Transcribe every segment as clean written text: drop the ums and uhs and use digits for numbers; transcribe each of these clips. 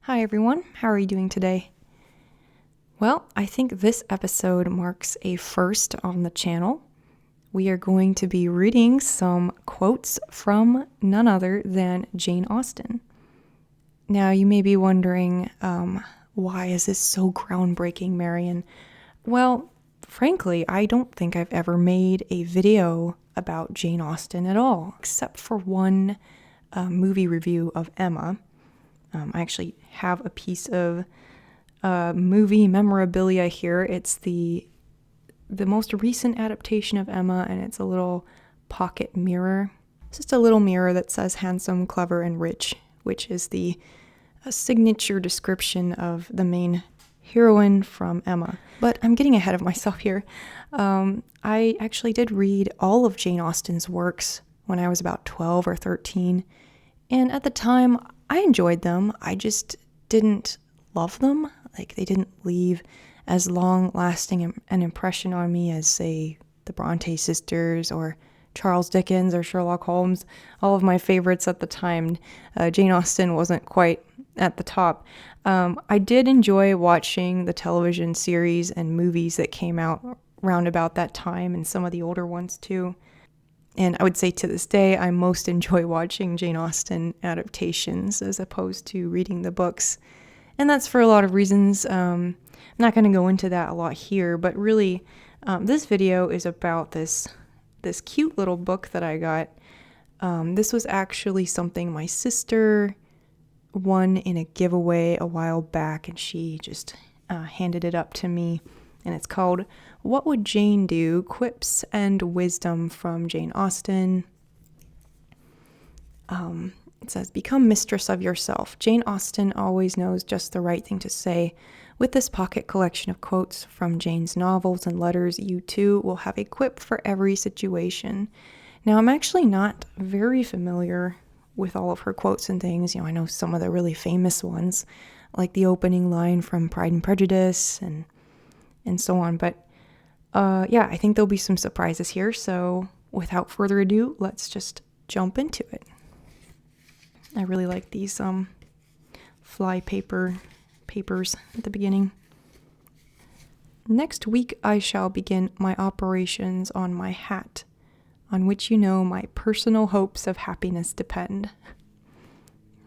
Hi everyone, how are you doing today? Well, I think this episode marks a first on the channel. We are going to be reading some quotes from none other than Jane Austen. Now, you may be wondering, why is this so groundbreaking, Marion? Well, frankly, I don't think I've ever made a video about Jane Austen at all, except for one movie review of Emma. I actually have a piece of movie memorabilia here. It's the most recent adaptation of Emma, and it's a little pocket mirror. It's just a little mirror that says handsome, clever, and rich, which is the signature description of the main heroine from Emma. But I'm getting ahead of myself here. I actually did read all of Jane Austen's works when I was about 12 or 13, and at the time, I enjoyed them. I just didn't love them. Like, they didn't leave as long-lasting an impression on me as, say, the Bronte sisters or Charles Dickens or Sherlock Holmes. All of my favorites at the time. Jane Austen wasn't quite at the top. I did enjoy watching the television series and movies that came out round about that time, and some of the older ones too. And I would say to this day, I most enjoy watching Jane Austen adaptations as opposed to reading the books. And that's for a lot of reasons. I'm not going to go into that a lot here, but really, this video is about this cute little book that I got. This was actually something my sister won in a giveaway a while back, and she just handed it up to me. And it's called What Would Jane Do? Quips and Wisdom from Jane Austen. It says, become mistress of yourself. Jane Austen always knows just the right thing to say. With this pocket collection of quotes from Jane's novels and letters, you too will have a quip for every situation. Now, I'm actually not very familiar with all of her quotes and things. I know some of the really famous ones, like the opening line from Pride and Prejudice and so on. But yeah, I think there'll be some surprises here. So without further ado, let's just jump into it. I really like these fly papers at the beginning. Next week, I shall begin my operations on my hat, on which my personal hopes of happiness depend.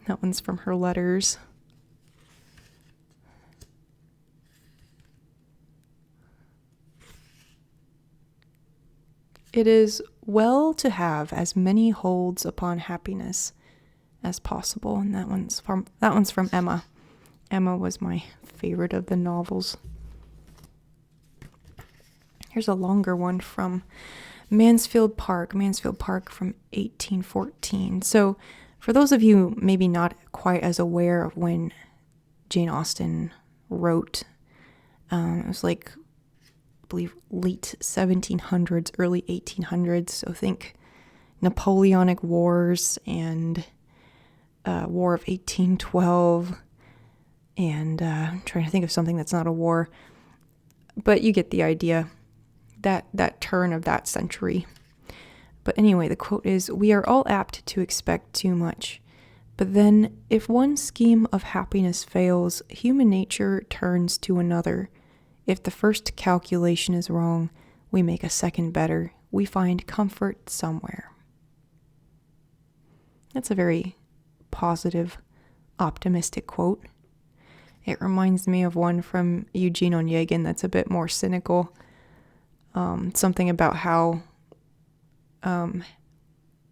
That one's from her letters. It is well to have as many holds upon happiness as possible, and that one's from Emma. Emma was my favorite of the novels. Here's a longer one from Mansfield Park from 1814. So for those of you maybe not quite as aware of when Jane Austen wrote, it was like, I believe, late 1700s, early 1800s. So think Napoleonic Wars and War of 1812, and I'm trying to think of something that's not a war, but you get the idea, that turn of that century. But anyway, the quote is, we are all apt to expect too much, but then if one scheme of happiness fails, human nature turns to another. If the first calculation is wrong, we make a second better. We find comfort somewhere. That's a very positive, optimistic quote. It reminds me of one from Eugene Onegin that's a bit more cynical. Something about how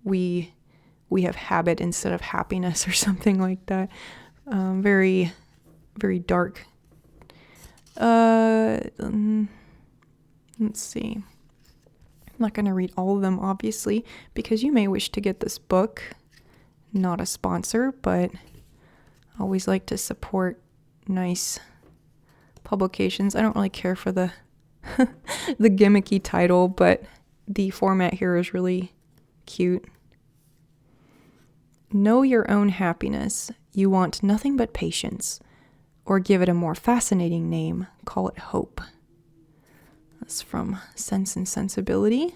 we have habit instead of happiness or something like that. Very, very dark. Let's see. I'm not going to read all of them, obviously, because you may wish to get this book. Not a sponsor, but I always like to support nice publications. I don't really care for the the gimmicky title, but the format here is really cute. Know your own happiness. You want nothing but patience. Or give it a more fascinating name, call it hope. That's from Sense and Sensibility.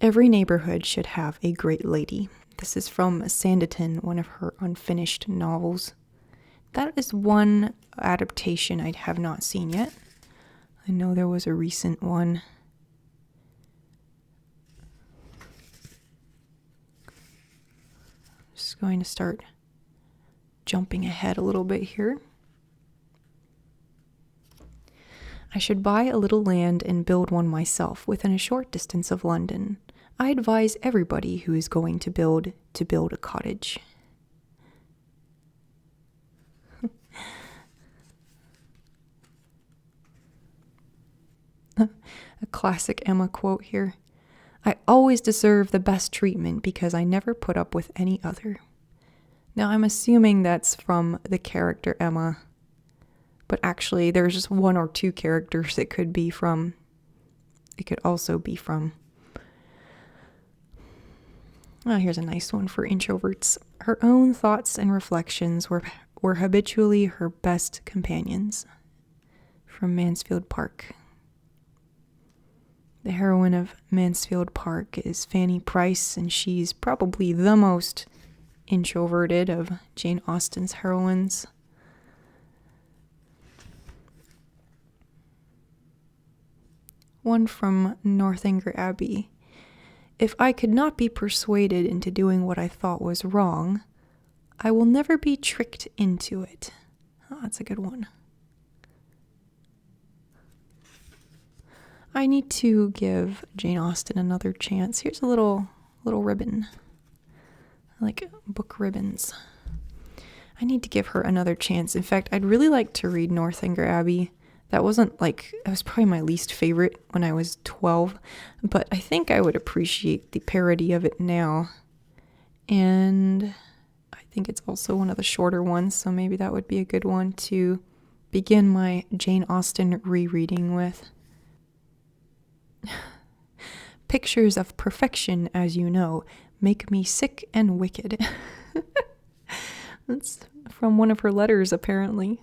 Every neighborhood should have a great lady. This is from Sanditon, one of her unfinished novels. That is one adaptation I have not seen yet. I know there was a recent one. Just going to start jumping ahead a little bit here. I should buy a little land and build one myself within a short distance of London. I advise everybody who is going to build a cottage. A classic Emma quote here. I always deserve the best treatment because I never put up with any other. Now I'm assuming that's from the character Emma, but actually there's just one or two characters it could be from. It could also be from. Oh, here's a nice one for introverts. Her own thoughts and reflections were habitually her best companions. From Mansfield Park. The heroine of Mansfield Park is Fanny Price, and she's probably the most introverted of Jane Austen's heroines. One from Northanger Abbey. If I could not be persuaded into doing what I thought was wrong, I will never be tricked into it. Oh, that's a good one. I need to give Jane Austen another chance. Here's a little ribbon. I like book ribbons. I need to give her another chance. In fact, I'd really like to read Northanger Abbey. That was probably my least favorite when I was 12, but I think I would appreciate the parody of it now. And I think it's also one of the shorter ones, so maybe that would be a good one to begin my Jane Austen rereading with. Pictures of perfection, as you know, make me sick and wicked. That's from one of her letters, apparently.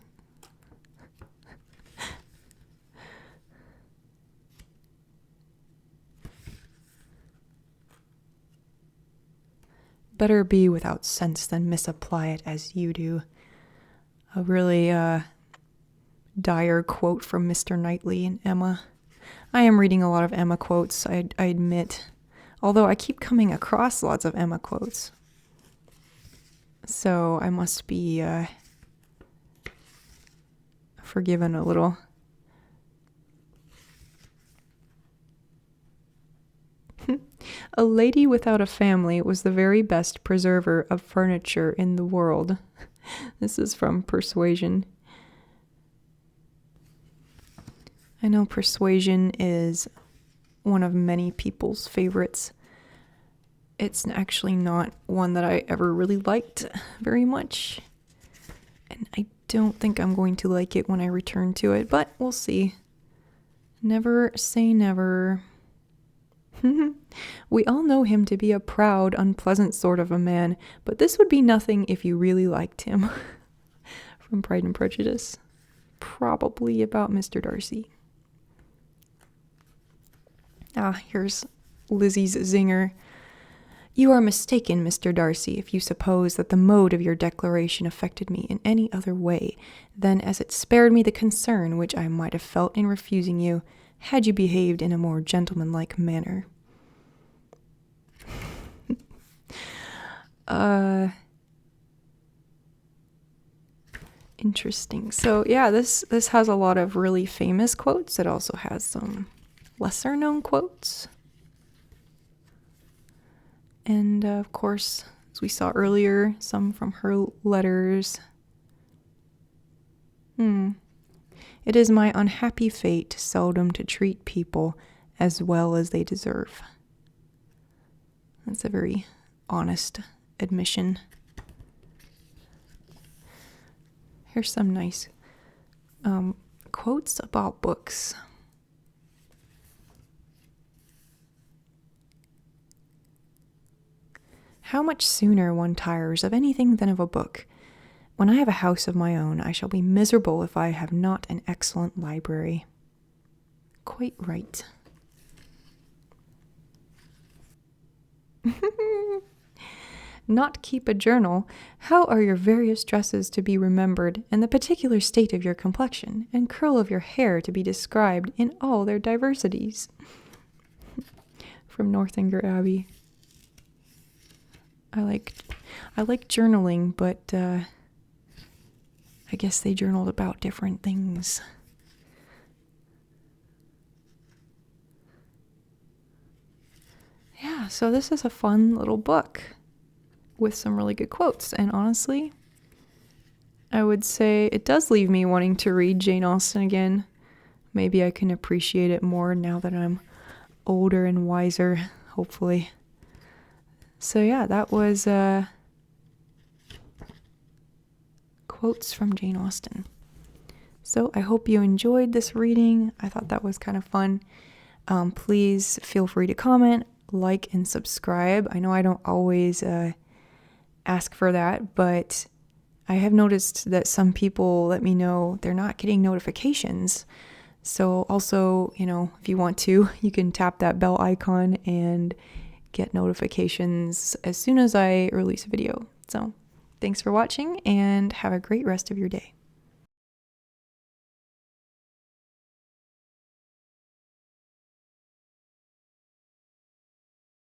Better be without sense than misapply it as you do. A really dire quote from Mr. Knightley and Emma. I am reading a lot of Emma quotes, I admit. Although I keep coming across lots of Emma quotes. So I must be forgiven a little. A lady without a family was the very best preserver of furniture in the world. This is from Persuasion. I know Persuasion is one of many people's favorites. It's actually not one that I ever really liked very much. And I don't think I'm going to like it when I return to it, but we'll see. Never say never. We all know him to be a proud, unpleasant sort of a man, but this would be nothing if you really liked him. From Pride and Prejudice. Probably about Mr. Darcy. Here's Lizzie's zinger. You are mistaken, Mr. Darcy, if you suppose that the mode of your declaration affected me in any other way than as it spared me the concern which I might have felt in refusing you, had you behaved in a more gentlemanlike manner. Interesting. So yeah, this has a lot of really famous quotes. It also has some lesser known quotes. And of course, as we saw earlier, some from her letters. It is my unhappy fate seldom to treat people as well as they deserve. That's a very honest admission. Here's some nice quotes about books. How much sooner one tires of anything than of a book. When I have a house of my own, I shall be miserable if I have not an excellent library. Quite right. not keep a journal, how are your various dresses to be remembered, and the particular state of your complexion and curl of your hair to be described in all their diversities? From Northanger Abbey. I like journaling, but I guess they journaled about different things. Yeah, so this is a fun little book with some really good quotes. And honestly, I would say it does leave me wanting to read Jane Austen again. Maybe I can appreciate it more now that I'm older and wiser, hopefully. So yeah, that was quotes from Jane Austen. So I hope you enjoyed this reading. I thought that was kind of fun. Please feel free to comment, like, and subscribe. I know I don't always ask for that, but I have noticed that some people let me know they're not getting notifications. So also, if you want to, you can tap that bell icon and get notifications as soon as I release a video. So thanks for watching and have a great rest of your day.